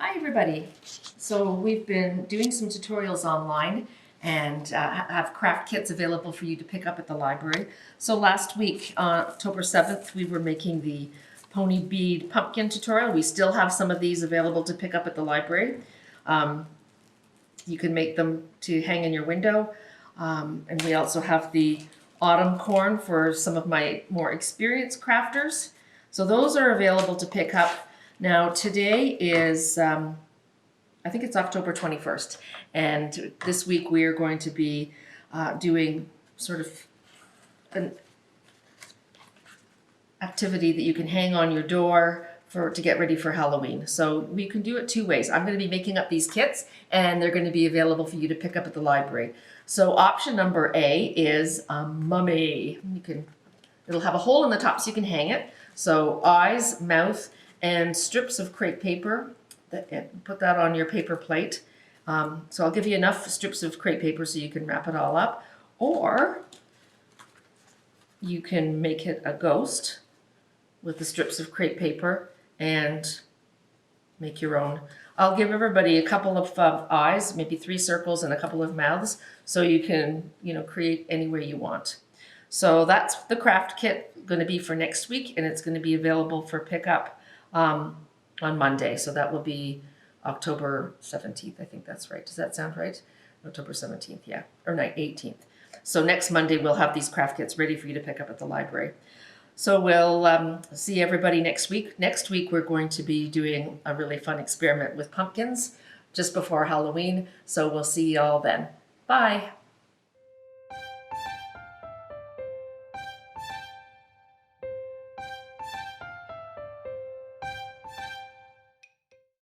Hi everybody. So we've been doing some tutorials online and have craft kits available for you to pick up at the library. So last week, October 7th, we were making the pony bead pumpkin tutorial. We still have some of these available to pick up at the library. You can make them to hang in your window. And we also have the autumn corn for some of my more experienced crafters. So those are available to pick up. Now today is, I think it's October 21st, and this week we are going to be doing sort of an activity that you can hang on your door to get ready for Halloween. So we can do it two ways. I'm going to be making up these kits, and they're going to be available for you to pick up at the library. So option number A is a mummy. It'll have a hole in the top so you can hang it. So eyes, mouth, and strips of crepe paper. Put that on your paper plate. So I'll give you enough strips of crepe paper so you can wrap it all up. Or you can make it a ghost with the strips of crepe paper and make your own. I'll give everybody a couple of eyes, maybe 3 circles and a couple of mouths, so you can, create any way you want. So that's the craft kit going to be for next week, and it's going to be available for pickup on Monday. So that will be October 17th. I think that's right. Does that sound right? October 17th, yeah, or 18th. So next Monday we'll have these craft kits ready for you to pick up at the library. So we'll see everybody next week. Next week we're going to be doing a really fun experiment with pumpkins just before Halloween. So we'll see you all then. Bye.